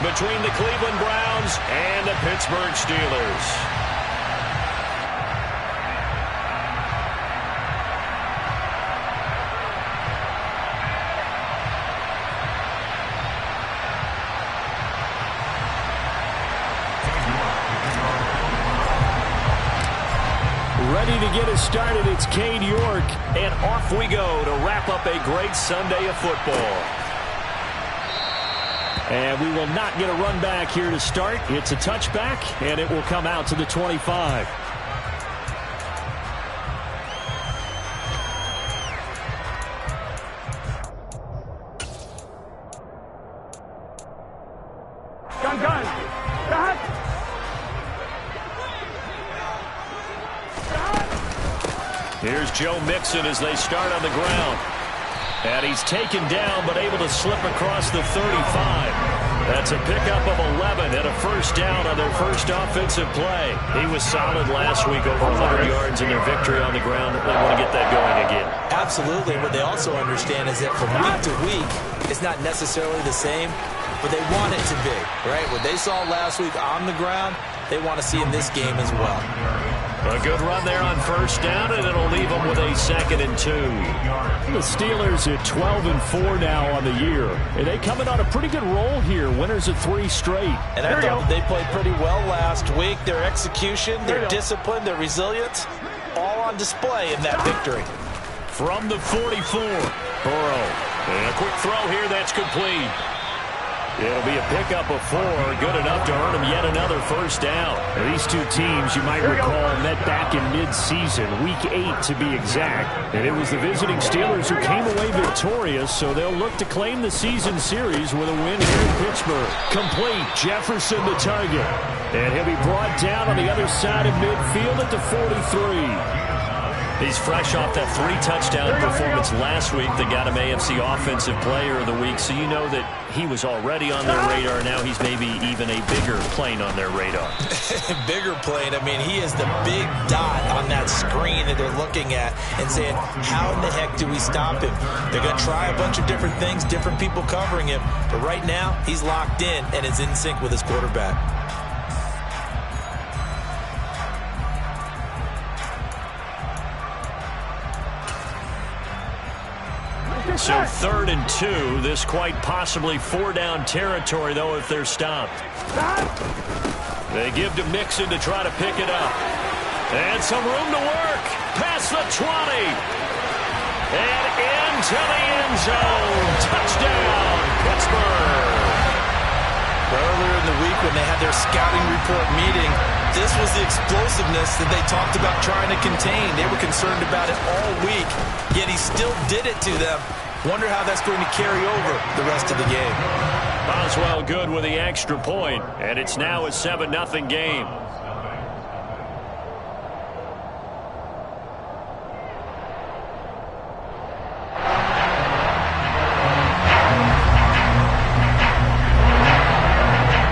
between the Cleveland Browns and the Pittsburgh Steelers. Ready to get us started, it's Cade York, and off we go to wrap up a great Sunday of football. And we will not get a run back here to start. It's a touchback, and it will come out to the 25. Here's Joe Mixon as they start on the ground. And he's taken down but able to slip across the 35. That's a pickup of 11 and a first down on their first offensive play. He was solid last week, over 100 yards in their victory on the ground. They want to get that going again. Absolutely. What they also understand is that from week to week, it's not necessarily the same, but they want it to be, right? What they saw last week on the ground, they want to see in this game as well. A good run there on first down, and it'll leave them with a 2nd and 2. The Steelers at 12-4 now on the year. And they coming on a pretty good roll here. Winners of 3 straight. And I thought that they played pretty well last week. Their execution, their discipline, their resilience, all on display in that victory. From the 44, Burrow. And a quick throw here that's complete. It'll be a pickup of 4, good enough to earn them yet another first down. Now, these two teams, you might recall, met back in mid-season, week 8 to be exact. And it was the visiting Steelers who came away victorious, so they'll look to claim the season series with a win here in Pittsburgh. Complete, Jefferson the target. And he'll be brought down on the other side of midfield at the 43. He's fresh off that 3-touchdown performance last week that got him AFC Offensive Player of the Week, so you know that he was already on their radar. Now he's maybe even a bigger plane on their radar. Bigger plane. I mean, he is the big dot on that screen that they're looking at and saying, how in the heck do we stop him? They're going to try a bunch of different things, different people covering him, but right now he's locked in and is in sync with his quarterback. So 3rd and 2. This quite possibly 4-down territory, though, if they're stopped. They give to Mixon to try to pick it up. And some room to work. Past the 20. And into the end zone. Touchdown, Pittsburgh. Earlier in the week when they had their scouting report meeting, this was the explosiveness that they talked about trying to contain. They were concerned about it all week, yet he still did it to them. Wonder how that's going to carry over the rest of the game. Boswell good with the extra point, and it's now a 7-0 game.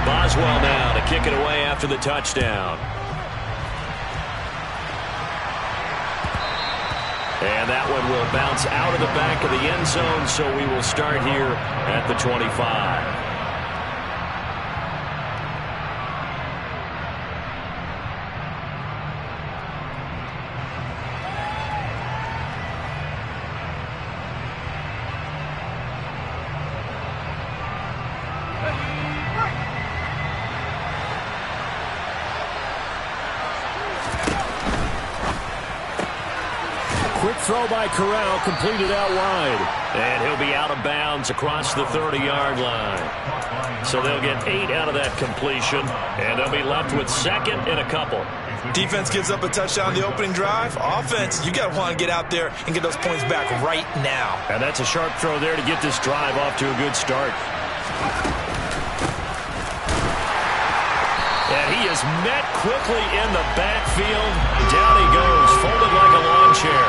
Boswell now to kick it away after the touchdown. And that one will bounce out of the back of the end zone, so we will start here at the 25. Quick throw by Corral, completed out wide. And he'll be out of bounds across the 30-yard line. So they'll get 8 out of that completion, and they'll be left with 2nd and a couple. Defense gives up a touchdown on the opening drive. Offense, you got to want to get out there and get those points back right now. And that's a sharp throw there to get this drive off to a good start. And he is met quickly in the backfield. Down he goes, folded like a lawn chair.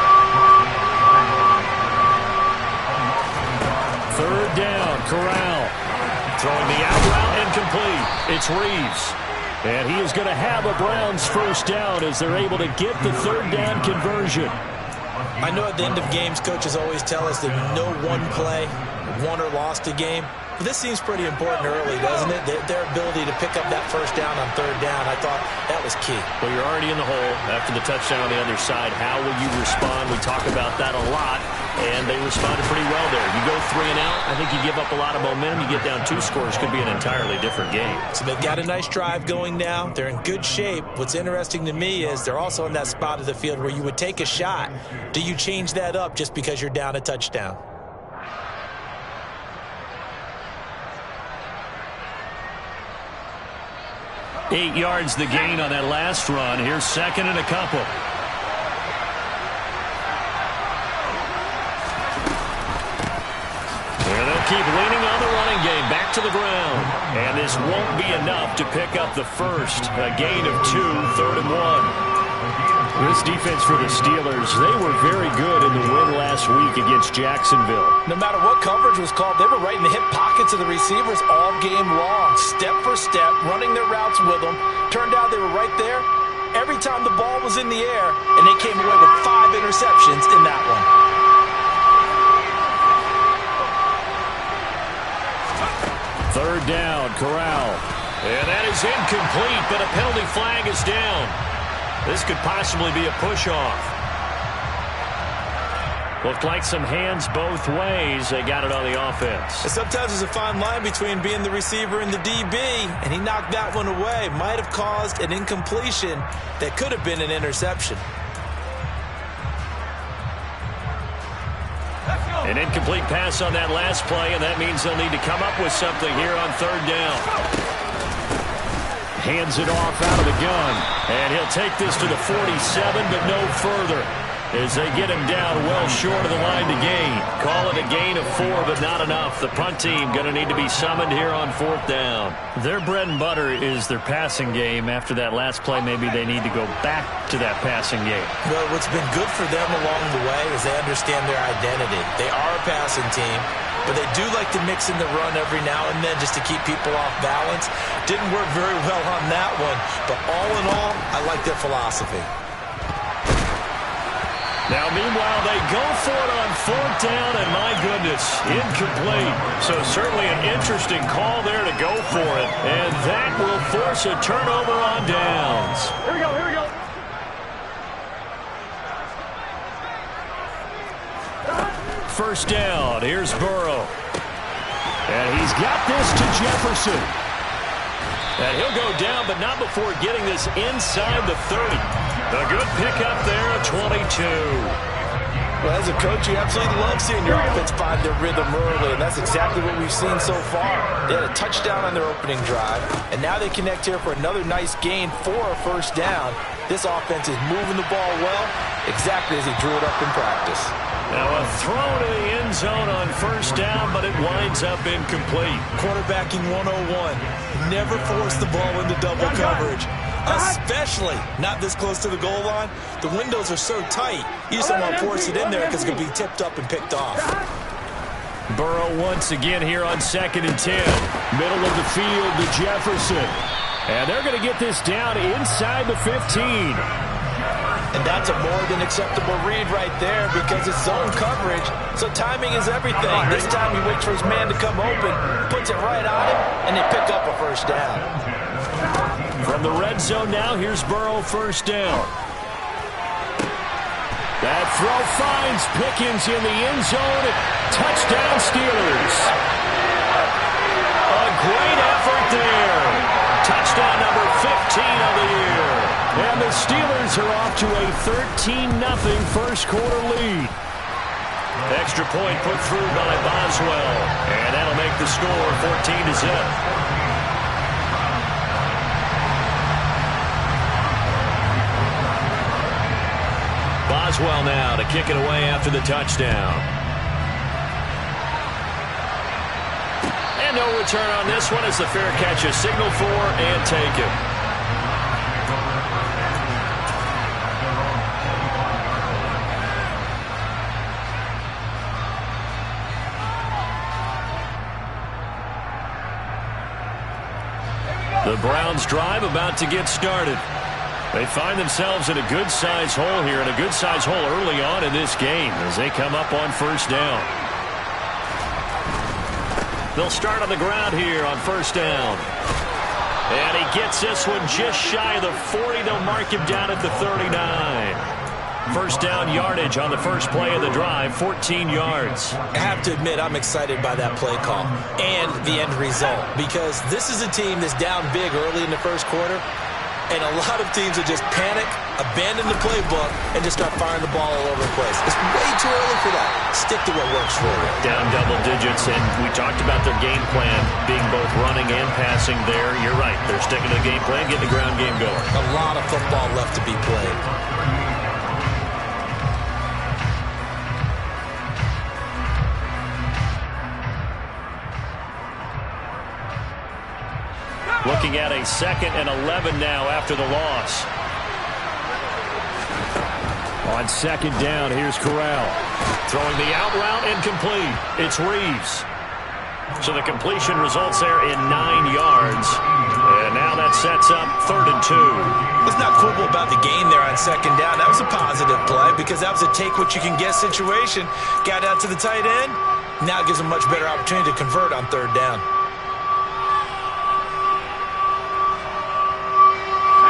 3rd down, Corral. Throwing the out route incomplete. It's Reeves. And he is going to have a Browns first down as they're able to get the 3rd down conversion. I know at the end of games, coaches always tell us that no one play won or lost a game. But this seems pretty important early, doesn't it? There to pick up that first down on third down. I thought that was key. Well, you're already in the hole after the touchdown on the other side. How will you respond? We talk about that a lot, and they responded pretty well there. You go 3 and out, I think you give up a lot of momentum. You get down 2 scores, could be an entirely different game. So they've got a nice drive going now. They're in good shape. What's interesting to me is they're also in that spot of the field where you would take a shot. Do you change that up just because you're down a touchdown? Eight yards the gain on that last run. Here's second and a couple. And they'll keep leaning on the running game. Back to the ground. And this won't be enough to pick up the first. A gain of 2, 3rd and 1. This defense for the Steelers, they were very good in the win last week against Jacksonville. No matter what coverage was called, they were right in the hip pockets of the receivers all game long. Step for step, running their routes with them. Turned out they were right there every time the ball was in the air, and they came away with 5 interceptions in that one. Third down, Corral. And that is incomplete, but a penalty flag is down. This could possibly be a push-off. Looked like some hands both ways. They got it on the offense. And sometimes there's a fine line between being the receiver and the DB, and he knocked that one away. Might have caused an incompletion that could have been an interception. An incomplete pass on that last play, and that means they'll need to come up with something here on third down. Hands it off out of the gun. And he'll take this to the 47, but no further, as they get him down well short of the line to gain. Call it a gain of 4, but not enough. The punt team going to need to be summoned here on 4th down. Their bread and butter is their passing game. After that last play, maybe they need to go back to that passing game. Well, what's been good for them along the way is they understand their identity. They are a passing team, but they do like to mix in the run every now and then just to keep people off balance. Didn't work very well on that one, but all in all, I like their philosophy. Now, meanwhile, they go for it on 4th down, and my goodness, incomplete. So certainly an interesting call there to go for it, and that will force a turnover on downs. Here we go, here we go. First down, here's Burrow. And he's got this to Jefferson. And he'll go down, but not before getting this inside the 30. A good pickup there at 22. Well, as a coach, you absolutely love seeing your offense find their rhythm early, and that's exactly what we've seen so far. They had a touchdown on their opening drive, and now they connect here for another nice gain for a first down. This offense is moving the ball well, exactly as he drew it up in practice. Now a throw to the end zone on first down, but it winds up incomplete. Quarterbacking 101. Never force the ball into double coverage, especially not this close to the goal line. The windows are so tight, you just don't want to force it in there because it could be tipped up and picked off. Burrow once again here on 2nd and 10. Middle of the field to Jefferson. And they're going to get this down inside the 15. And that's a more than acceptable read right there because it's zone coverage, so timing is everything. This time he waits for his man to come open, puts it right on him, and they pick up a first down. From the red zone now, here's Burrow, first down. That throw finds Pickens in the end zone. Touchdown Steelers. A great effort there. Touchdown number 15 of the year. And the Steelers are off to a 13-0 first quarter lead. Extra point put through by Boswell. And that'll make the score 14-0. Boswell now to kick it away after the touchdown. And no return on this one as the fair catch is signaled for and taken. The Browns drive about to get started. They find themselves in a good-sized hole here, and a good-sized hole early on in this game as they come up on first down. They'll start on the ground here on first down. And he gets this one just shy of the 40. They'll mark him down at the 39. First down yardage on the first play of the drive, 14 yards. I have to admit, I'm excited by that play call and the end result, because this is a team that's down big early in the first quarter, and a lot of teams will just panic, abandon the playbook, and just start firing the ball all over the place. It's way too early for that. Stick to what works for you. Down double digits, and we talked about their game plan being both running and passing there. You're right. They're sticking to the game plan, getting the ground game going. A lot of football left to be played. Looking at a 2nd and 11 now after the loss. On 2nd down, here's Corral. Throwing the out route incomplete. It's Reeves. So the completion results there in 9 yards. And now that sets up 3rd and 2. Let's not quibble about the gain there on 2nd down. That was a positive play because that was a take-what-you-can-get situation. Got out to the tight end. Now it gives them a much better opportunity to convert on 3rd down.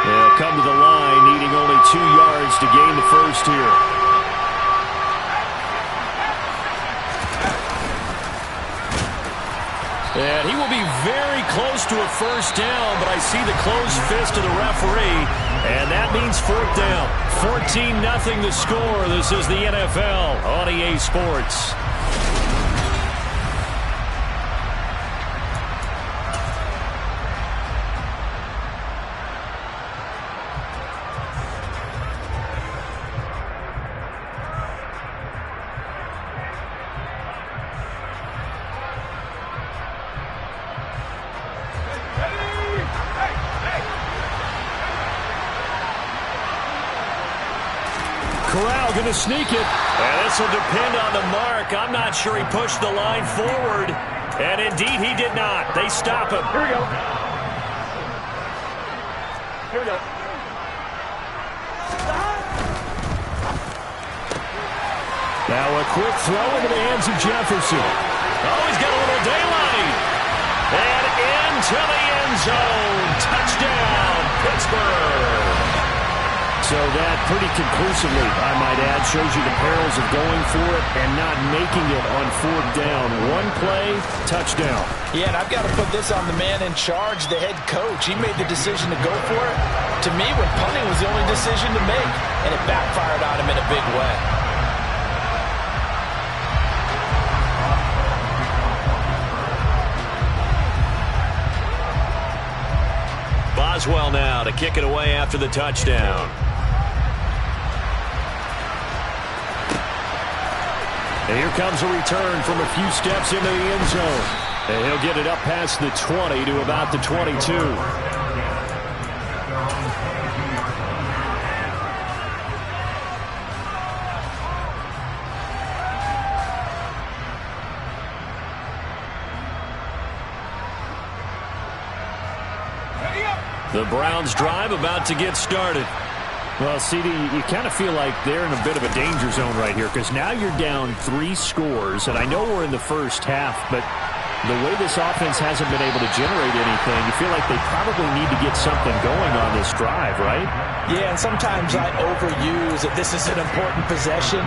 They'll come to the line, needing only 2 yards to gain the first here. And he will be very close to a first down, but I see the closed fist of the referee, and that means 4th down. 14-0 the score. This is the NFL on EA Sports. Corral going to sneak it. And this will depend on the mark. I'm not sure he pushed the line forward. And indeed he did not. They stop him. Here we go. Here we go. Now a quick throw into the hands of Jefferson. Oh, he's got a little daylight. And into the end zone. Touchdown, Pittsburgh. So that pretty conclusively, I might add, shows you the perils of going for it and not making it on 4th down. One play, touchdown. Yeah, and I've got to put this on the man in charge, the head coach. He made the decision to go for it. To me, when punting was the only decision to make, and it backfired on him in a big way. Boswell now to kick it away after the touchdown. And here comes a return from a few steps into the end zone. And he'll get it up past the 20 to about the 22. The Browns drive about to get started. Well, CD, you kind of feel like they're in a bit of a danger zone right here because now you're down 3 scores, and I know we're in the first half, but the way this offense hasn't been able to generate anything, you feel like they probably need to get something going on this drive, right? Yeah, and sometimes I overuse that this is an important possession.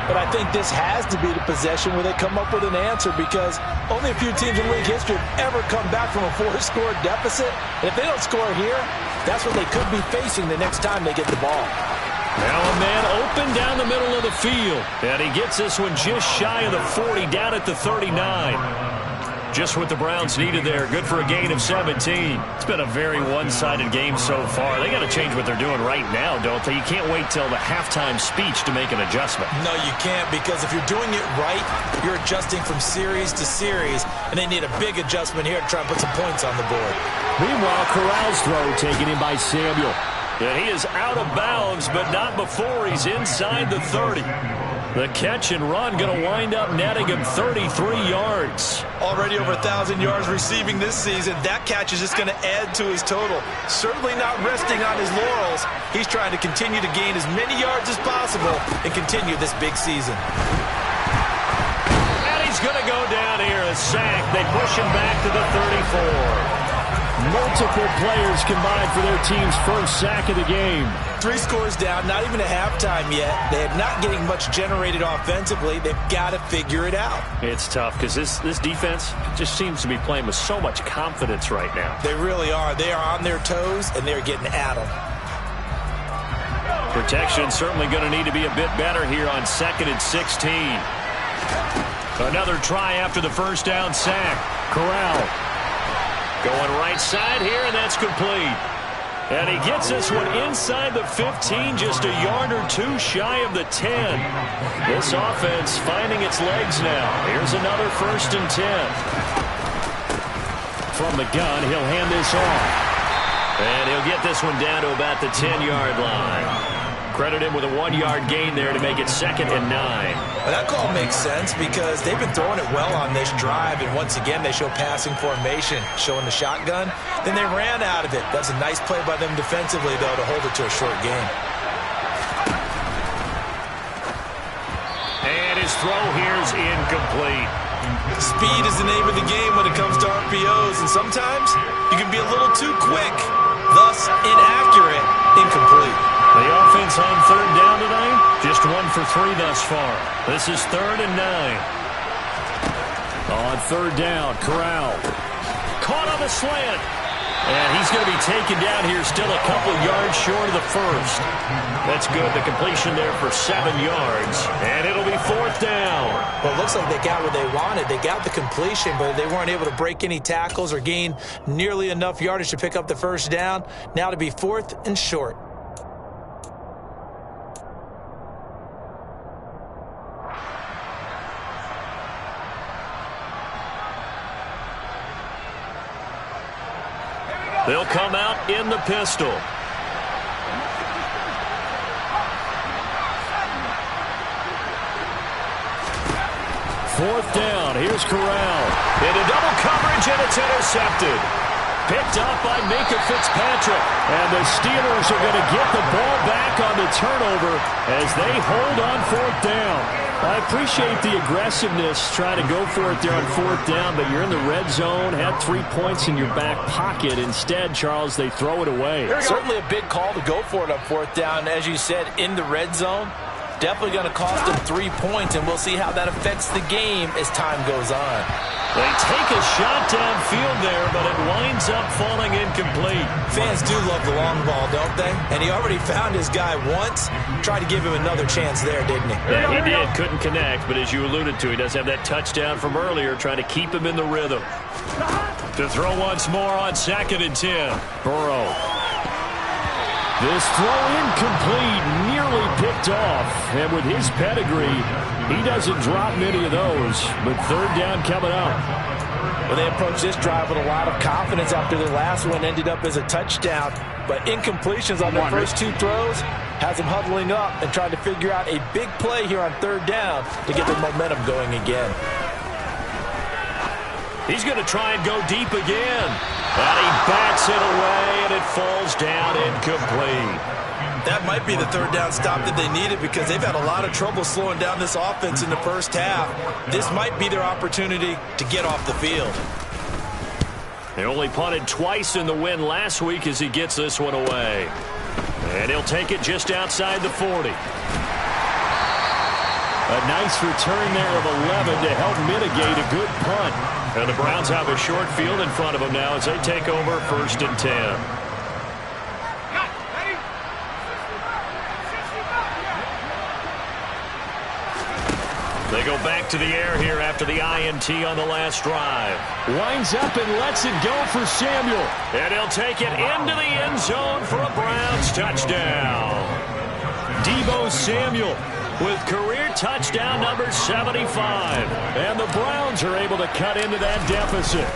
But I think this has to be the possession where they come up with an answer because only a few teams in league history have ever come back from a 4-score deficit. And if they don't score here, that's what they could be facing the next time they get the ball. Now a man open down the middle of the field. And he gets this one just shy of the 40, down at the 39. Just what the Browns needed there. Good for a gain of 17. It's been a very one-sided game so far. They got to change what they're doing right now, don't they? You can't wait till the halftime speech to make an adjustment. No, you can't, because if you're doing it right, you're adjusting from series to series, and they need a big adjustment here to try and put some points on the board. Meanwhile, Corral's throw taken in by Samuel. And he is out of bounds, but not before he's inside the 30. The catch and run going to wind up netting him 33 yards. Already over 1,000 yards receiving this season. That catch is just going to add to his total. Certainly not resting on his laurels. He's trying to continue to gain as many yards as possible and continue this big season. And he's going to go down here, a sack. They push him back to the 34. Multiple players combined for their team's first sack of the game. 3 scores down, not even a halftime yet. They are not getting much generated offensively. They've got to figure it out. It's tough because this defense just seems to be playing with so much confidence right now. They really are. They are on their toes, and they're getting at them. Protection certainly going to need to be a bit better here on 2nd and 16. Another try after the first down sack. Corral going right side here, and that's complete. And he gets this one inside the 15, just a yard or 2 shy of the 10. This offense finding its legs now. Here's another 1st and 10. From the gun, he'll hand this off. And he'll get this one down to about the 10-yard line. Credit him with a 1-yard gain there to make it 2nd and 9. Well, that call makes sense because they've been throwing it well on this drive, and once again they show passing formation, showing the shotgun. Then they ran out of it. That's a nice play by them defensively, though, to hold it to a short game. And his throw here is incomplete. Speed is the name of the game when it comes to RPOs, and sometimes you can be a little too quick, thus inaccurate, incomplete. The offense on 3rd down tonight, just 1 for 3 thus far. This is 3rd and 9. On 3rd down, Corral. Caught on the slant. And he's going to be taken down here, still a couple yards short of the first. That's good. The completion there for 7 yards. And it'll be 4th down. Well, it looks like they got what they wanted. They got the completion, but they weren't able to break any tackles or gain nearly enough yardage to pick up the first down. Now to be 4th and short. They'll come out in the pistol. 4th down. Here's Corral. Into double coverage, and it's intercepted. Picked up by Minka Fitzpatrick. And the Steelers are going to get the ball back on the turnover as they hold on 4th down. I appreciate the aggressiveness trying to go for it there on 4th down, but you're in the red zone, had 3 points in your back pocket. Instead, Charles, they throw it away. Certainly a big call to go for it on 4th down. As you said, in the red zone, definitely going to cost them 3 points, and we'll see how that affects the game as time goes on. They take a shot downfield there, but it winds up falling incomplete. Fans do love the long ball, don't they? And he already found his guy once. Tried to give him another chance there, didn't he? Yeah, he did. Couldn't connect, but as you alluded to, he does have that touchdown from earlier, trying to keep him in the rhythm. To throw once more on 2nd and 10. Burrow. This throw incomplete, nearly picked off. And with his pedigree, he doesn't drop many of those. But 3rd down coming up. Well, they approached this drive with a lot of confidence after their last one ended up as a touchdown. But incompletions on their first 2 throws has them huddling up and trying to figure out a big play here on 3rd down to get their momentum going again. He's going to try and go deep again. And he backs it away, and it falls down incomplete. That might be the 3rd down stop that they needed because they've had a lot of trouble slowing down this offense in the first half. This might be their opportunity to get off the field. They only punted twice in the win last week as he gets this one away. And he'll take it just outside the 40. A nice return there of 11 to help mitigate a good punt. And the Browns have a short field in front of them now as they take over 1st and 10. They go back to the air here after the INT on the last drive. Winds up and lets it go for Samuel. And he'll take it into the end zone for a Browns touchdown. Deebo Samuel with career touchdown number 75. And the Browns are able to cut into that deficit.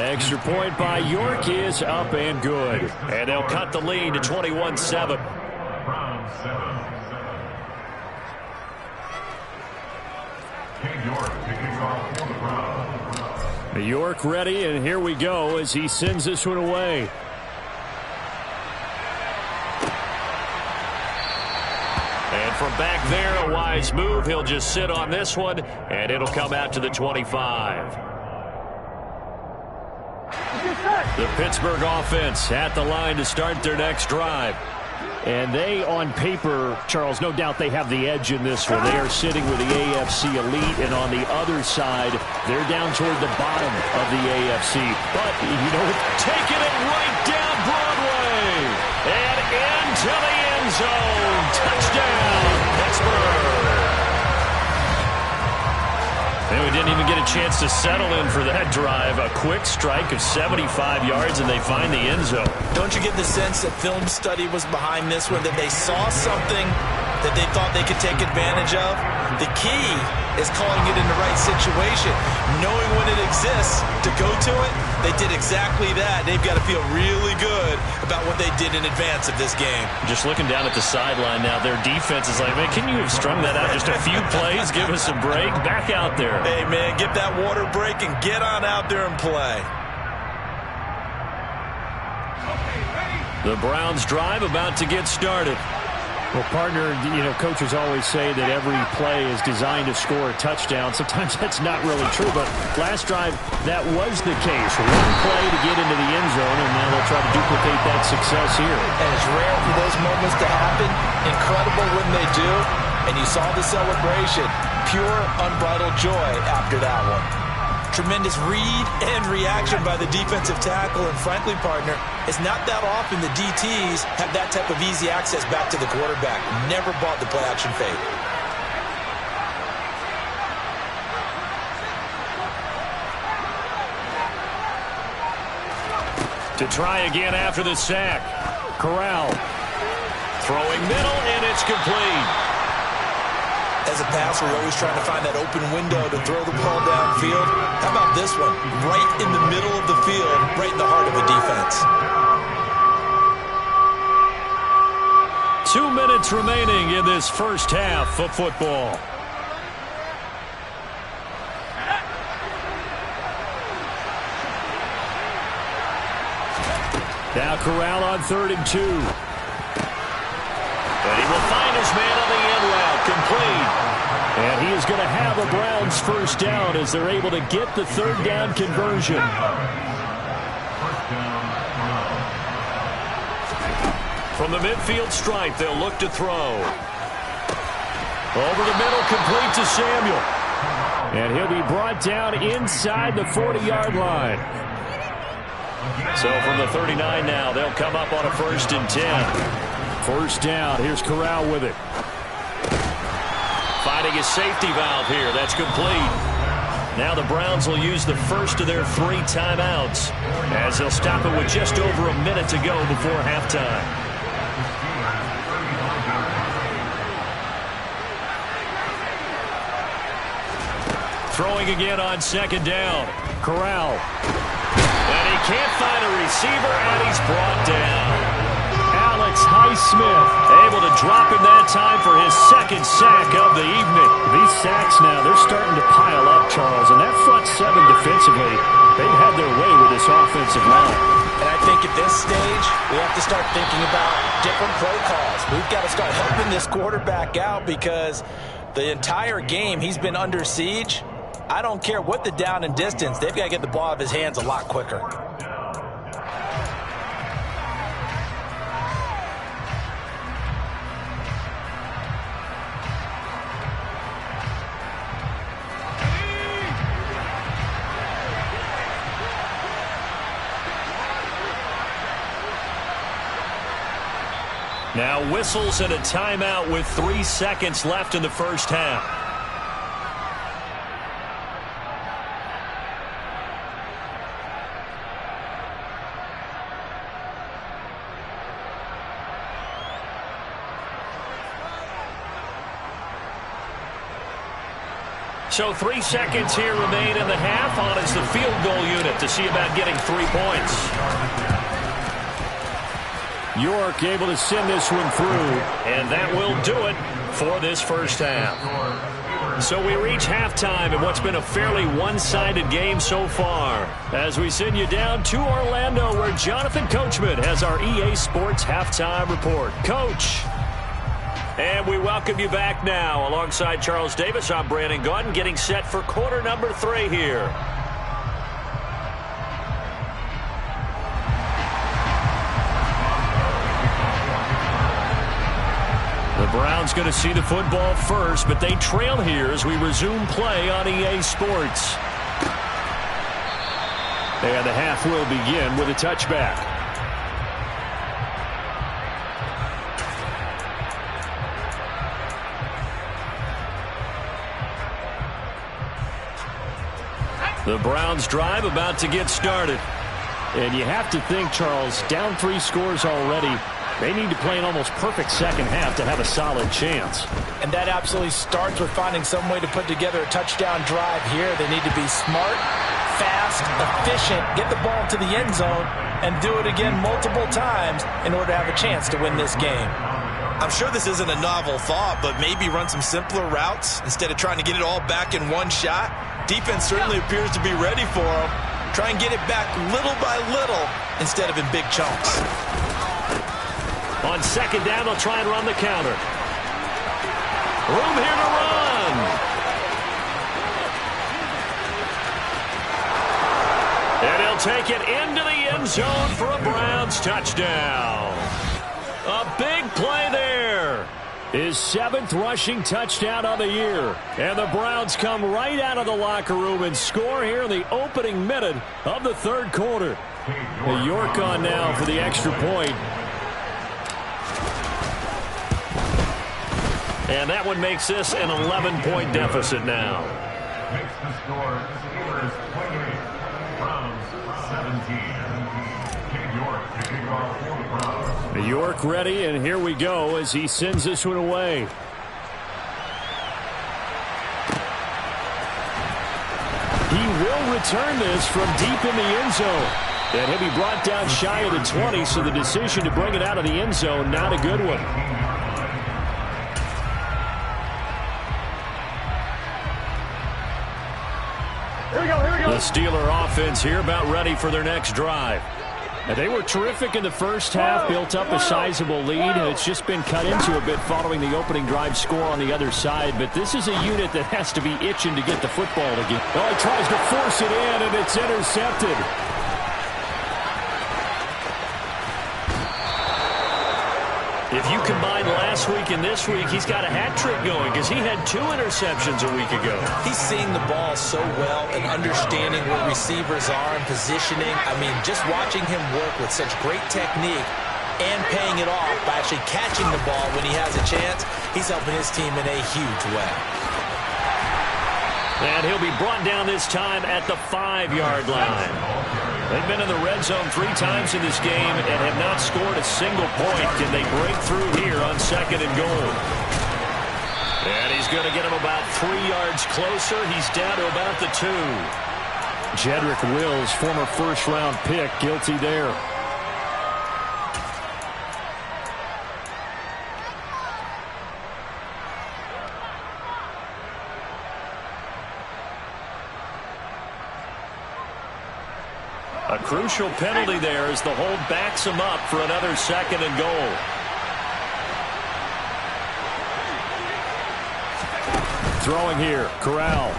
Extra point by York is up and good. And they'll cut the lead to 21-7. York ready, and here we go as he sends this one away. And from back there, a wise move. He'll just sit on this one, and it'll come out to the 25. The Pittsburgh offense at the line to start their next drive. And they, on paper, Charles, no doubt they have the edge in this one. They are sitting with the AFC elite, and on the other side, they're down toward the bottom of the AFC. But, you know, taking it right down Broadway and into the end zone. Touchdown, Pittsburgh. And we didn't even get a chance to settle in for that drive. A quick strike of 75 yards, and they find the end zone. Don't you get the sense that film study was behind this one, that they saw something that they thought they could take advantage of? The key is calling it in the right situation, knowing when it exists to go to it. They did exactly that. They've got to feel really good about what they did in advance of this game. Just looking down at the sideline now, their defense is like, man, can you have strung that out just a few plays? Give us a break. Back out there. Hey, man, get that water break and get on out there and play. The Browns drive about to get started. well, partner, you know, coaches always say that every play is designed to score a touchdown. Sometimes that's not really true, but last drive, that was the case. One play to get into the end zone, and now they'll try to duplicate that success here. And it's rare for those moments to happen. Incredible when they do. And you saw the celebration. Pure, unbridled joy after that one. Tremendous read and reaction by the defensive tackle. And frankly, partner, it's not that often the DTs have that type of easy access back to the quarterback. Never bought the play-action fake. To try again after the sack. Corral. Throwing middle, and it's complete. As a passer, you're always trying to find that open window to throw the ball downfield. How about this one? Right in the middle of the field, right in the heart of a defense. 2 minutes remaining in this first half of football. Now Corral on 3rd and 2. And he will find his man on the end route, complete. And he is going to have a Browns first down as they're able to get the 3rd down conversion. From the midfield stripe, they'll look to throw. Over the middle, complete to Samuel. And he'll be brought down inside the 40-yard line. So from the 39 now, they'll come up on a 1st and 10. First down. Here's Corral with it. Finding his safety valve here. That's complete. Now the Browns will use the first of their 3 timeouts as they'll stop it with just over a minute to go before halftime. Throwing again on 2nd down. Corral. And he can't find a receiver, and he's brought down. Alex Highsmith able to drop him that time for his 2nd sack of the evening. These sacks now, they're starting to pile up, Charles. And that front 7 defensively, they've had their way with this offensive line. And I think at this stage, we have to start thinking about different play calls. We've got to start helping this quarterback out because the entire game he's been under siege. I don't care what the down and distance, they've got to get the ball out of his hands a lot quicker. Now whistles and a timeout with 3 seconds left in the first half. So 3 seconds here remain in the half. On is the field goal unit to see about getting 3 points. York able to send this one through. And that will do it for this first half. So we reach halftime in what's been a fairly one-sided game so far. As we send you down to Orlando, where Jonathan Coachman has our EA Sports Halftime Report. Coach. And we welcome you back now. Alongside Charles Davis, I'm Brandon Gaudin, getting set for quarter number 3 here. Browns going to see the football first, but they trail here as we resume play on EA Sports. And the half will begin with a touchback. The Browns drive about to get started. And you have to think, Charles, down 3 scores already. They need to play an almost perfect second half to have a solid chance. And that absolutely starts with finding some way to put together a touchdown drive here. They need to be smart, fast, efficient, get the ball to the end zone, and do it again multiple times in order to have a chance to win this game. I'm sure this isn't a novel thought, but maybe run some simpler routes instead of trying to get it all back in one shot. Defense certainly appears to be ready for them. Try and get it back little by little instead of in big chunks. On second down, they'll try and run the counter. Room here to run. And he'll take it into the end zone for a Browns touchdown. A big play there. His 7th rushing touchdown of the year. And the Browns come right out of the locker room and score here in the opening minute of the 3rd quarter. The York on now for the extra point. And that one makes this an 11-point deficit now. Makes the score. The score is 28. Browns 17. King York to kick off for the Browns. York ready, and here we go as he sends this one away. He will return this from deep in the end zone. And he'll be brought down shy of the 20, so the decision to bring it out of the end zone, not a good one. The Steeler offense here about ready for their next drive. And they were terrific in the first half, built up a sizable lead, and it's just been cut into a bit following the opening drive score on the other side. But this is a unit that has to be itching to get the football again. Oh, he tries to force it in, and it's intercepted. If you combine last week and this week, he's got a hat trick going because he had 2 interceptions a week ago. He's seeing the ball so well and understanding where receivers are and positioning. I mean, just watching him work with such great technique and paying it off by actually catching the ball when he has a chance, he's helping his team in a huge way. And he'll be brought down this time at the 5-yard line. They've been in the red zone 3 times in this game and have not scored a single point. Can they break through here on 2nd and goal? And he's going to get him about 3 yards closer. He's down to about the 2. Jedrick Wills, former first-round pick, guilty there. A crucial penalty there as the hold backs him up for another 2nd and goal. Throwing here, Corral.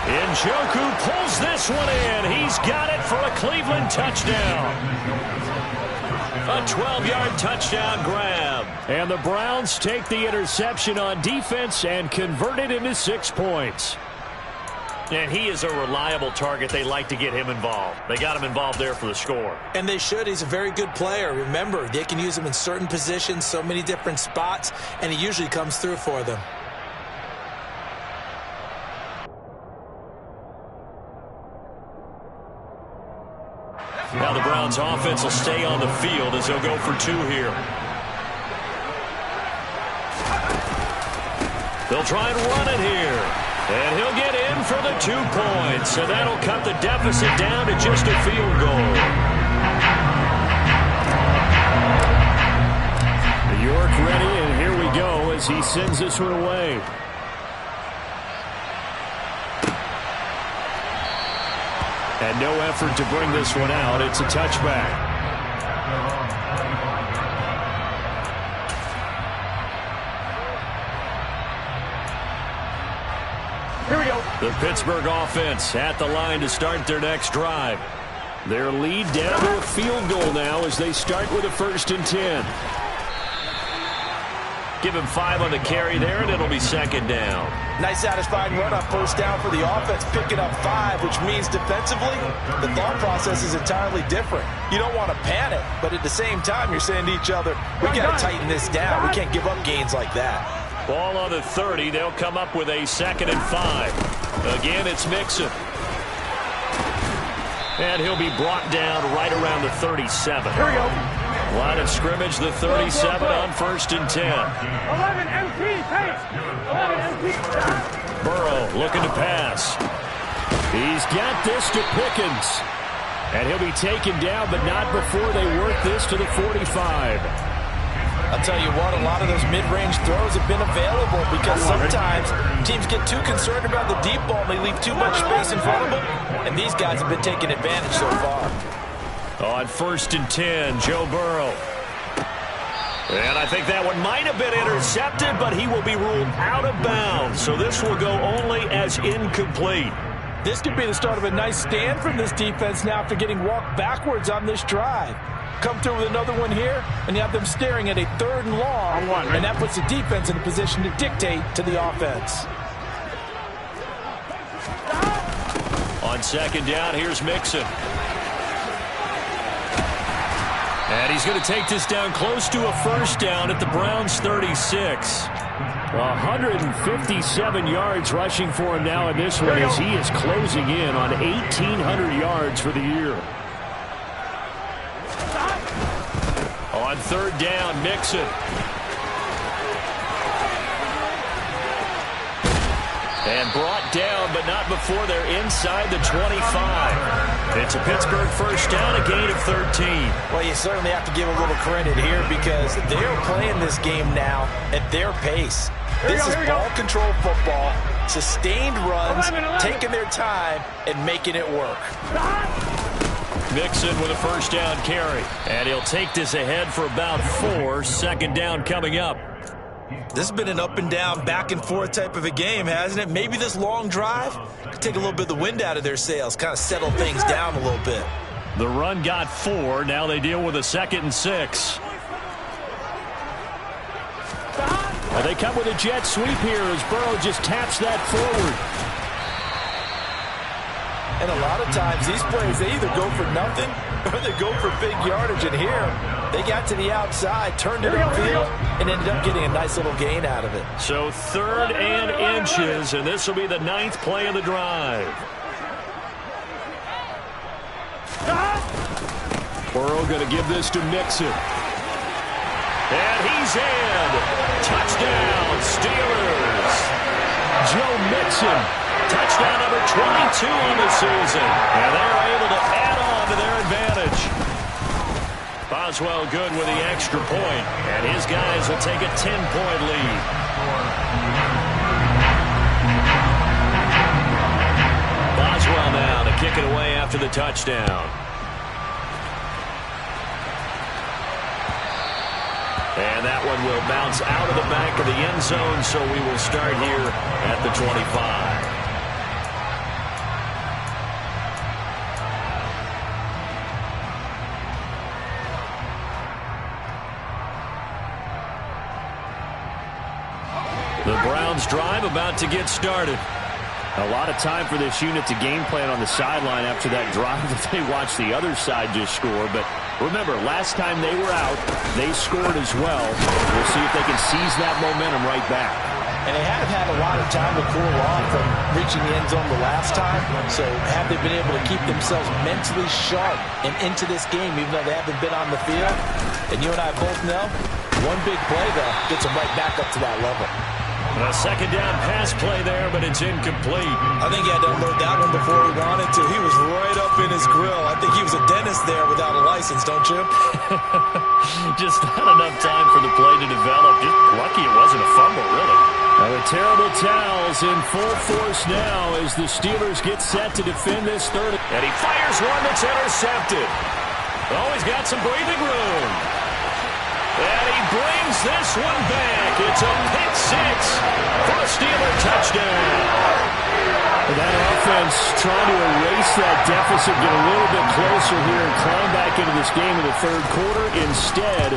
Njoku pulls this one in. He's got it for a Cleveland touchdown. A 12-yard touchdown grab. And the Browns take the interception on defense and convert it into 6 points. And he is a reliable target. They like to get him involved. They got him involved there for the score. And they should. He's a very good player. Remember, they can use him in certain positions, so many different spots, and he usually comes through for them. Now the Browns offense will stay on the field as they'll go for 2 here. They'll try and run it here. And he'll get in for the 2 points. So that'll cut the deficit down to just a field goal. York ready, and here we go as he sends this one away. And no effort to bring this one out. It's a touchback. The Pittsburgh offense at the line to start their next drive. Their lead down to a field goal now as they start with a 1st and 10. Give him 5 on the carry there, and it'll be second down. Nice satisfying run on first down for the offense, picking up 5, which means defensively, the thought process is entirely different. You don't want to panic, but at the same time, you're saying to each other, we got to tighten this down. We can't give up gains like that. Ball on the 30. They'll come up with a 2nd and 5. Again, it's Mixon. And he'll be brought down right around the 37. Here we go. Line of scrimmage, the 37 on 1st and 10. 11 MP, pace. 11 MP. Burrow looking to pass. He's got this to Pickens. And he'll be taken down, but not before they work this to the 45. I'll tell you what, a lot of those mid-range throws have been available because sometimes teams get too concerned about the deep ball and they leave too much space in front of them, and these guys have been taking advantage so far. On 1st and 10, Joe Burrow. And I think that one might have been intercepted, but he will be ruled out of bounds. So this will go only as incomplete. This could be the start of a nice stand from this defense now after getting walked backwards on this drive. Come through with another one here, and you have them staring at a 3rd and long, and that puts the defense in a position to dictate to the offense. On 2nd down, here's Mixon. And he's going to take this down close to a 1st down at the Browns' 36. 157 yards rushing for him now in this one as he is closing in on 1,800 yards for the year. On 3rd down, Mixon. And brought down, but not before they're inside the 25. It's a Pittsburgh 1st down, a gain of 13. Well, you certainly have to give a little credit here because they're playing this game now at their pace. This is ball control football, sustained runs, taking their time, and making it work. Mixon with a 1st down carry. And he'll take this ahead for about 4. 2nd down coming up. This has been an up and down, back and forth type of a game, hasn't it? Maybe this long drive could take a little bit of the wind out of their sails, kind of settle things down a little bit. The run got 4. Now they deal with a 2nd and 6. Well, they come with a jet sweep here as Burrow just taps that forward. And a lot of times these plays, they either go for nothing or they go for big yardage. And here, they got to the outside, turned it upfield, and ended up getting a nice little gain out of it. So 3rd and inches, and this will be the 9th play of the drive. Burrow going to give this to Mixon. And he's in. Touchdown, Steelers. Joe Mixon. Touchdown number 22 on the season. And they're able to add on to their advantage. Boswell good with the extra point. And his guys will take a 10-point lead. Boswell now to kick it away after the touchdown. And that one will bounce out of the back of the end zone, so we will start here at the 25. The Browns drive about to get started. A lot of time for this unit to game plan on the sideline after that drive that they watched the other side just score. But remember, last time they were out, they scored as well. We'll see if they can seize that momentum right back. And they have had a lot of time to cool off from reaching the end zone the last time. So have they been able to keep themselves mentally sharp and into this game, even though they haven't been on the field? And you and I both know, one big play, though, gets them right back up to that level. A 2nd down pass play there, but it's incomplete. I think he had to unload that one before he wanted to. He was right up in his grill. I think he was a dentist there without a license, don't you? Just not enough time for the play to develop. Just lucky it wasn't a fumble, really. Now the terrible towels in full force now as the Steelers get set to defend this 3rd. And he fires one that's intercepted. Oh, he's got some breathing room. And he brings this one back. It's a pick 6 for a Steeler touchdown. That offense trying to erase that deficit, get a little bit closer here and climb back into this game in the third quarter. Instead,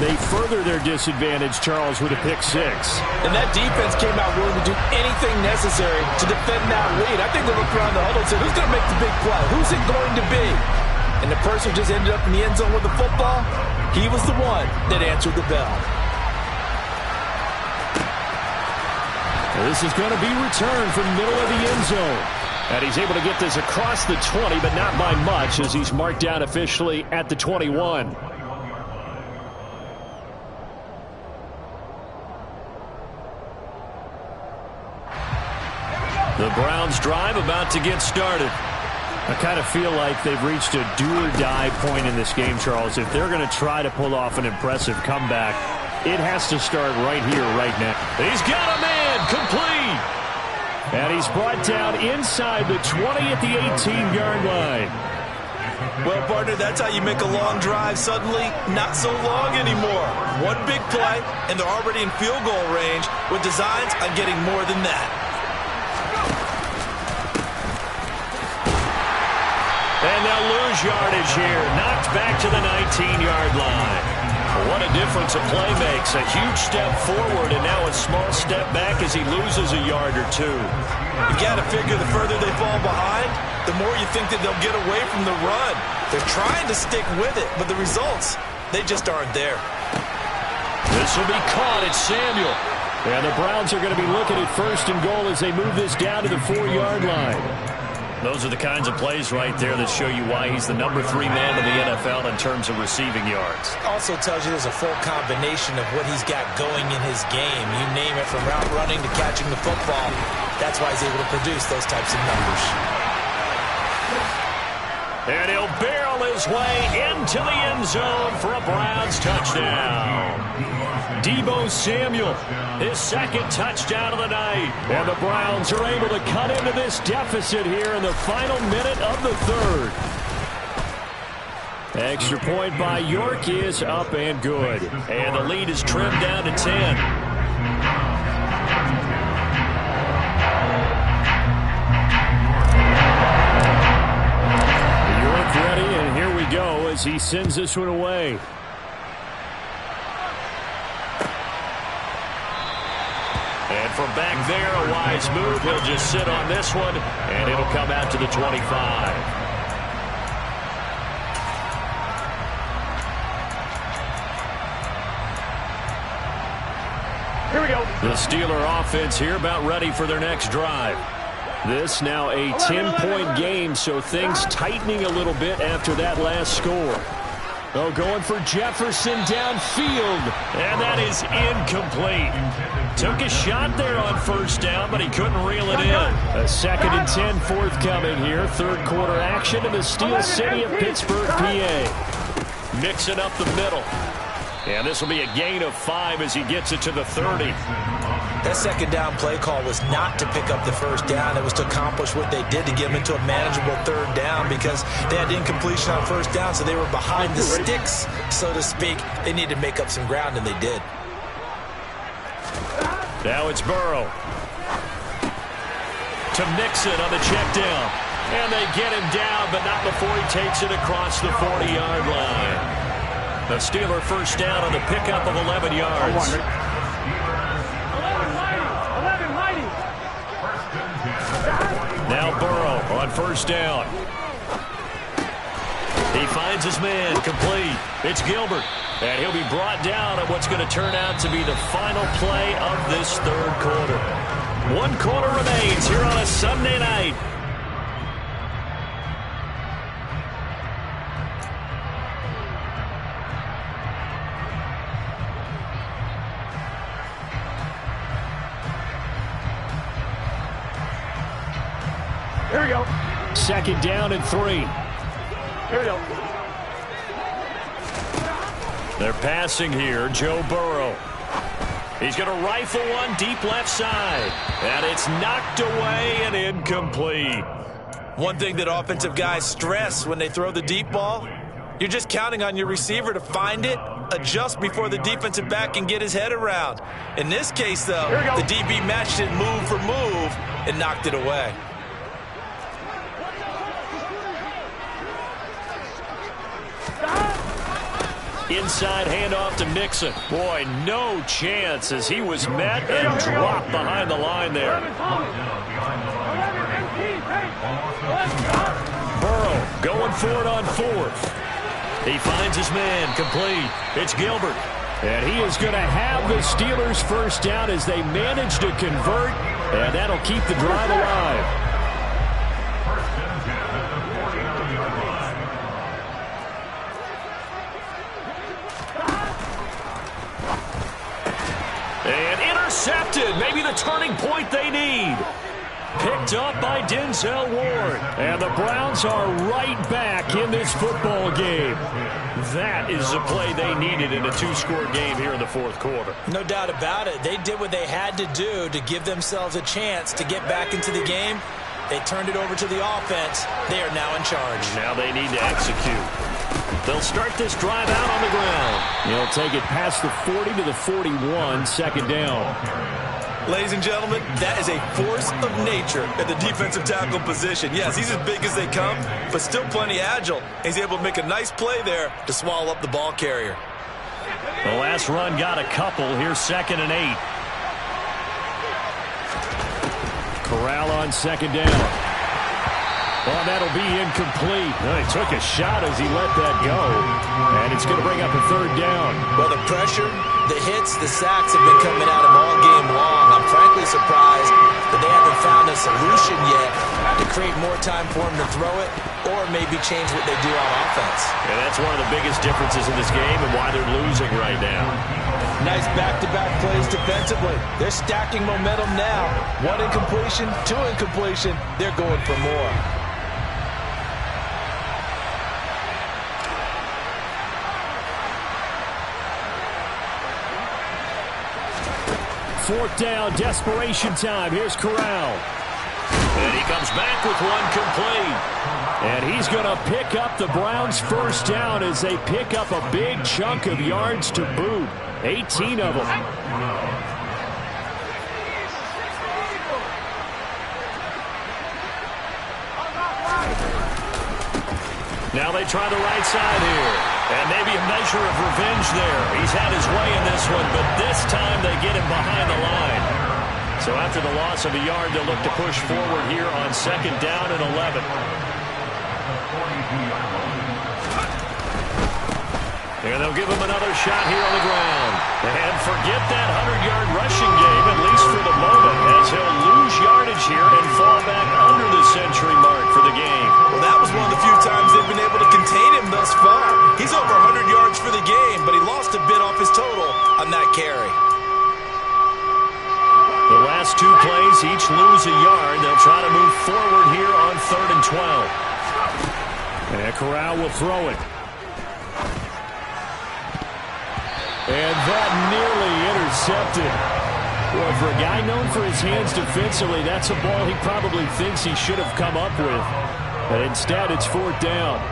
they further their disadvantage, Charles, with a pick six. And that defense came out willing to do anything necessary to defend that lead. I think they looked around the huddle and said, who's going to make the big play? Who's it going to be? And the person who just ended up in the end zone with the football, he was the one that answered the bell. This is going to be returned from the middle of the end zone. And he's able to get this across the 20, but not by much, as he's marked down officially at the 21. The Browns drive about to get started. I kind of feel like they've reached a do-or-die point in this game, Charles. If they're going to try to pull off an impressive comeback, it has to start right here, right now. He's got a man, complete. And he's brought down inside the 20 at the 18-yard line. Well, partner, that's how you make a long drive suddenly not so long anymore. One big play, and they're already in field goal range with designs on getting more than that. And they'll lose yardage here. Knocked back to the 19-yard line. What a difference a play makes. A huge step forward and now a small step back as he loses a yard or two. You got to figure the further they fall behind, the more you think that they'll get away from the run. They're trying to stick with it, but the results, they just aren't there. This will be caught. It's Samuel. And the Browns are going to be looking at first and goal as they move this down to the 4-yard line. Those are the kinds of plays right there that show you why he's the number 3 man in the NFL in terms of receiving yards. Also tells you there's a full combination of what he's got going in his game. You name it, from route running to catching the football. That's why he's able to produce those types of numbers. And he'll barrel his way into the end zone for a Browns touchdown. Deebo Samuel, his second touchdown of the night. And the Browns are able to cut into this deficit here in the final minute of the third. Extra point by York is up and good. And the lead is trimmed down to 10. Ready, and here we go as he sends this one away. And from back there, a wise move. He'll just sit on this one, and it'll come out to the 25. Here we go. The Steeler offense here about ready for their next drive. This now a 10-point game, so things tightening a little bit after that last score. Oh, going for Jefferson downfield. And that is incomplete. Took a shot there on first down, but he couldn't reel it in. A 2nd and 10 forthcoming here. Third quarter action in the Steel City of Pittsburgh, PA. Mixing up the middle. And this will be a gain of 5 as he gets it to the 30. That second down play call was not to pick up the first down. It was to accomplish what they did, to get them into a manageable third down, because they had incompletion on first down, so they were behind the sticks, so to speak. They needed to make up some ground, and they did. Now it's Burrow. To Mixon on the check down. And they get him down, but not before he takes it across the 40-yard line. The Steeler first down on the pickup of 11 yards. 11 mighty. Now Burrow on first down. He finds his man, complete. It's Gilbert. And he'll be brought down at what's going to turn out to be the final play of this third quarter. 1 quarter remains here on a Sunday night. Here we go. 2nd down and 3. Here we go. They're passing here. Joe Burrow. He's going to rifle one deep left side. And it's knocked away and incomplete. One thing that offensive guys stress when they throw the deep ball, you're just counting on your receiver to find it, adjust before the defensive back can get his head around. In this case, though, the DB matched it move for move and knocked it away. Inside handoff to Mixon. Boy, no chance as he was met and dropped behind the line there. Burrow going for it on fourth. He finds his man, complete. It's Gilbert. And he is going to have the Steelers first down as they manage to convert, and that'll keep the drive alive. And intercepted. Maybe the turning point they need. Picked up by Denzel Ward. And the Browns are right back in this football game. That is the play they needed in a two-score game here in the fourth quarter. No doubt about it. They did what they had to do to give themselves a chance to get back into the game. They turned it over to the offense. They are now in charge. Now they need to execute. They'll start this drive out on the ground. He'll take it past the 40 to the 41, second down. Ladies and gentlemen, that is a force of nature at the defensive tackle position. Yes, he's as big as they come, but still plenty agile. He's able to make a nice play there to swallow up the ball carrier. The last run got a couple. Here's 2nd and 8. Corral on second down. Oh, that'll be incomplete. Oh, he took a shot as he let that go. And it's going to bring up a third down. Well, the pressure, the hits, the sacks have been coming at him all game long. I'm frankly surprised that they haven't found a solution yet to create more time for him to throw it or maybe change what they do on offense. And that's one of the biggest differences in this game and why they're losing right now. Nice back-to-back plays defensively. They're stacking momentum now. 1 incompletion, 2 incompletion. They're going for more. Fourth down, desperation time. Here's Corral. And he comes back with one complete. And he's going to pick up the Browns' first down as they pick up a big chunk of yards to boot. 18 of them. Now they try the right side here. And maybe a measure of revenge there. He's had his way in this one, but this time they get him behind the line. So after the loss of a yard, they'll look to push forward here on 2nd down and 11. And they'll give him another shot here on the ground. And forget that 100-yard rushing game, at least for the moment, as he'll lose yardage here and fall back under the century mark for the game. Well, that was one of the few times they've been able to contain him thus far. He's over 100 yards for the game, but he lost a bit off his total on that carry. The last 2 plays each lose a yard. They'll try to move forward here on 3rd and 12. And Corral will throw it. And that nearly intercepted. Well, for a guy known for his hands defensively, that's a ball he probably thinks he should have come up with. But instead, it's 4th down.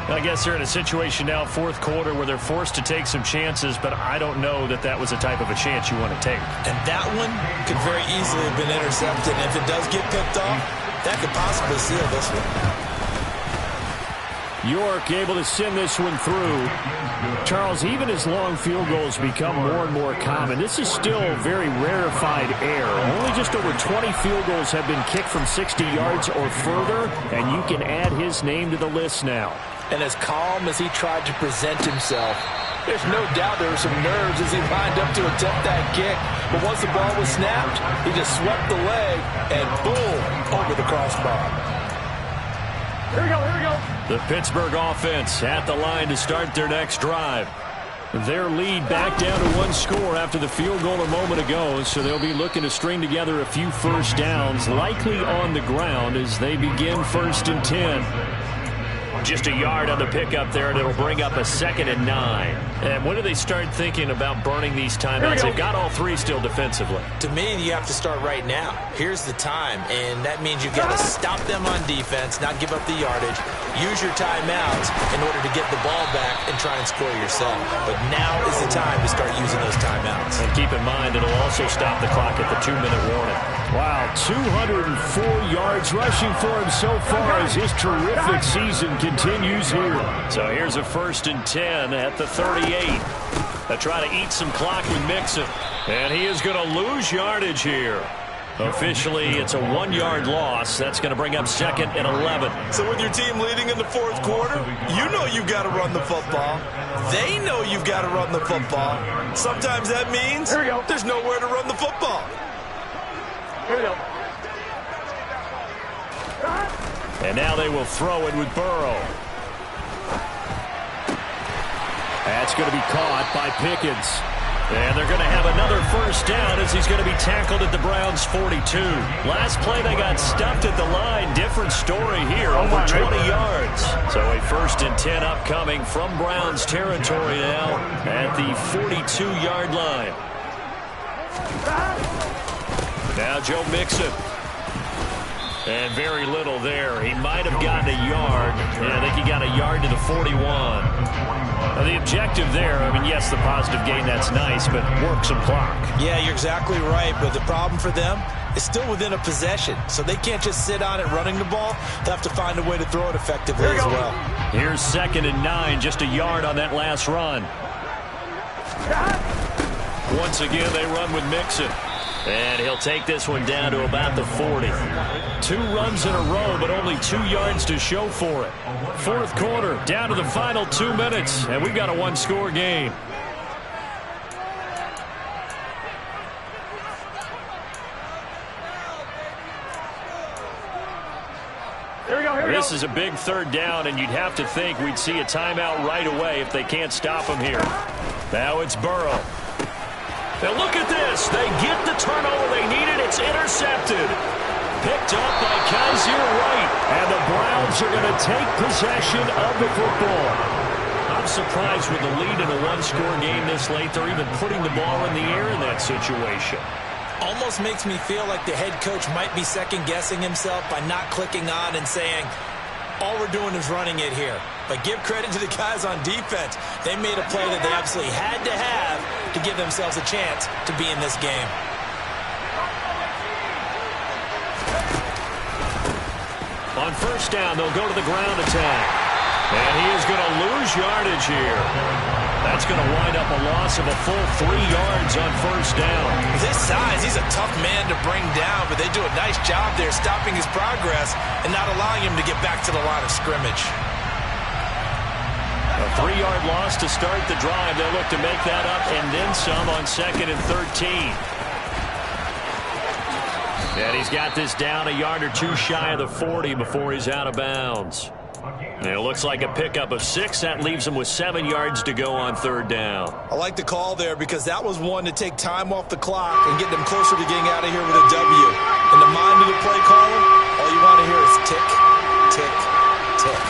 I guess they're in a situation now, 4th quarter, where they're forced to take some chances, but I don't know that that was the type of a chance you want to take. And that one could very easily have been intercepted. And if it does get picked off, that could possibly seal this one. York able to send this one through. Charles, even as long field goals become more and more common, this is still very rarefied air. Only just over 20 field goals have been kicked from 60 yards or further, and you can add his name to the list now. And as calm as he tried to present himself, there's no doubt there were some nerves as he lined up to attempt that kick. But once the ball was snapped, he just swept the leg and boom, over the crossbar. Here we go, here we go. The Pittsburgh offense at the line to start their next drive. Their lead back down to 1 score after the field goal a moment ago, so they'll be looking to string together a few first downs, likely on the ground as they begin 1st and 10. Just a yard on the pickup there, and it'll bring up a 2nd and 9. And when do they start thinking about burning these timeouts? They've got all 3 still defensively. To me, you have to start right now. Here's the time, and that means you've got to stop them on defense, not give up the yardage, use your timeouts in order to get the ball back and try and score yourself. But now is the time to start using those timeouts. And keep in mind, it'll also stop the clock at the 2-minute warning. Wow, 204 yards rushing for him so far as his terrific season continues here. So here's a 1st and 10 at the 38. They'll try to eat some clock with Mixon. And he is going to lose yardage here. Officially, it's a 1-yard loss. That's going to bring up 2nd and 11. So with your team leading in the 4th quarter, you know you've got to run the football. They know you've got to run the football. Sometimes that means there's nowhere to run the football. Here we go. And now they will throw it with Burrow. That's going to be caught by Pickens. And they're going to have another 1st down as he's going to be tackled at the Browns' 42. Last play, they got stuffed at the line. Different story here, over 20 yards. So a 1st and 10 upcoming from Browns territory now at the 42-yard line. Now Joe Mixon. And very little there. He might have gotten a yard. Yeah, I think he got a yard to the 41. Now the objective there, I mean, yes, the positive gain, that's nice, but work some clock. Yeah, you're exactly right, but the problem for them is still within a possession, so they can't just sit on it running the ball. They'll have to find a way to throw it effectively as well. Here's 2nd and 9, just a yard on that last run. Once again, they run with Mixon. And he'll take this one down to about the 40. 2 runs in a row, but only 2 yards to show for it. 4th quarter, down to the final 2 minutes, and we've got a 1-score game. This is a big 3rd down, and you'd have to think we'd see a timeout right away if they can't stop him here. Now it's Burrow. Now look at this. They get the turnover they needed. It's intercepted. Picked up by Kaiser White. And the Browns are going to take possession of the football. I'm surprised with the lead in a 1-score game this late. They're even putting the ball in the air in that situation. Almost makes me feel like the head coach might be second-guessing himself by not clicking on and saying, all we're doing is running it here. But give credit to the guys on defense. They made a play that they absolutely had to have to give themselves a chance to be in this game. On 1st down, they'll go to the ground attack. And he is going to lose yardage here. That's going to wind up a loss of a full 3 yards on 1st down. With his size, he's a tough man to bring down, but they do a nice job there stopping his progress and not allowing him to get back to the line of scrimmage. A 3-yard loss to start the drive. They'll look to make that up and then some on 2nd and 13. And he's got this down a yard or 2 shy of the 40 before he's out of bounds. And it looks like a pickup of 6. That leaves him with 7 yards to go on 3rd down. I like the call there because that was one to take time off the clock and get them closer to getting out of here with a W. In the mind of the play caller, all you want to hear is tick, tick, tick.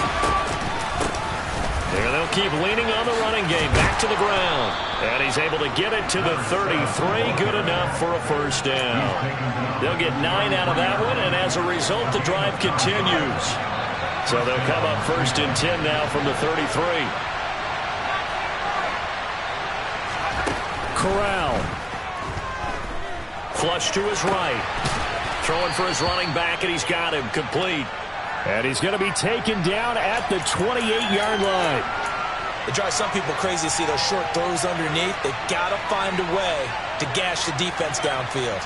There they'll keep leaning on the running game. Back to the ground. And he's able to get it to the 33. Good enough for a 1st down. They'll get 9 out of that one, and as a result, the drive continues. So they'll come up 1st and 10 now from the 33. Corral. Flush to his right. Throwing for his running back, and he's got him complete. And he's going to be taken down at the 28-yard line. It drives some people crazy to see those short throws underneath. They've got to find a way to gash the defense downfield.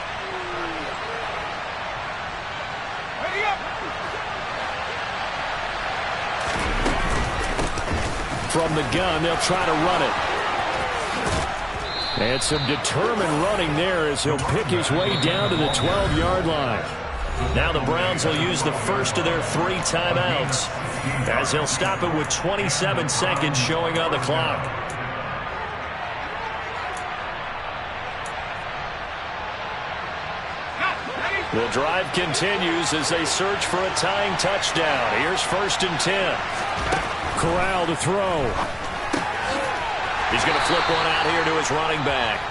From the gun, they'll try to run it. And some determined running there as he'll pick his way down to the 12-yard line. Now the Browns will use the first of their 3 timeouts as they'll stop it with 27 seconds showing on the clock. The drive continues as they search for a tying touchdown. Here's 1st and 10. Corral to throw. He's going to flip one out here to his running back.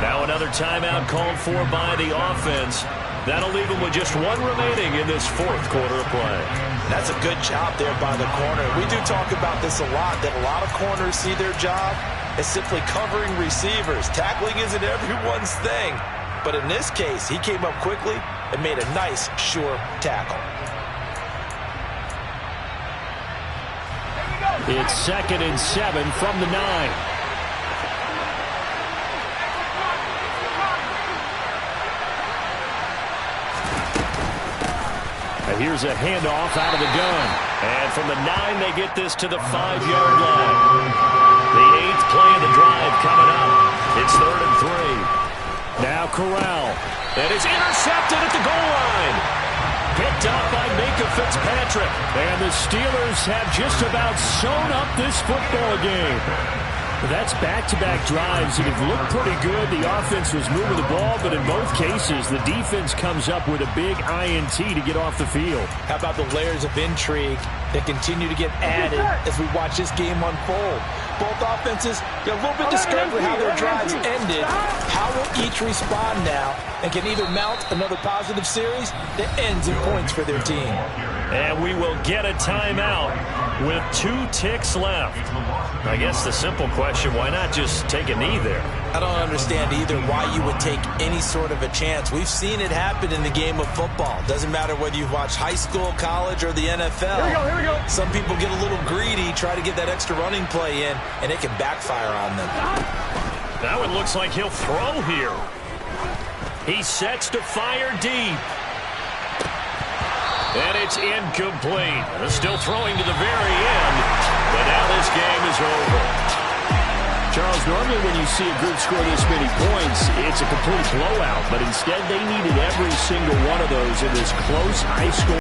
Now another timeout called for by the offense. That'll leave him with just 1 remaining in this 4th quarter of play. That's a good job there by the corner. We do talk about this a lot, that a lot of corners see their job as simply covering receivers. Tackling isn't everyone's thing. But in this case, he came up quickly and made a nice, sure tackle. It's 2nd and 7 from the 9. Here's a handoff out of the gun. And from the 9, they get this to the 5-yard line. The 8th play of the drive coming up. It's 3rd and 3. Now Corral. And it's intercepted at the goal line. Picked up by Minka Fitzpatrick. And the Steelers have just about sewn up this football game. That's back-to-back drives that have looked pretty good. The offense was moving the ball, but in both cases, the defense comes up with a big INT to get off the field. How about the layers of intrigue that continue to get added as we watch this game unfold? Both offenses get a little bit discouraged with how their drives ended. How will each respond now and can either mount another positive series that ends in points for their team? And we will get a timeout with 2 ticks left. I guess the simple question, why not just take a knee there? I don't understand either why you would take any sort of a chance. We've seen it happen in the game of football. Doesn't matter whether you've watched high school, college, or the NFL. Here we go. Some people get a little greedy, try to get that extra running play in, and it can backfire on them. Now it looks like he'll throw here. He sets to fire deep. And it's incomplete. Still throwing to the very end, but now this game is over. Charles, normally when you see a group score this many points, it's a complete blowout, but instead they needed every single one of those in this close, high-scoring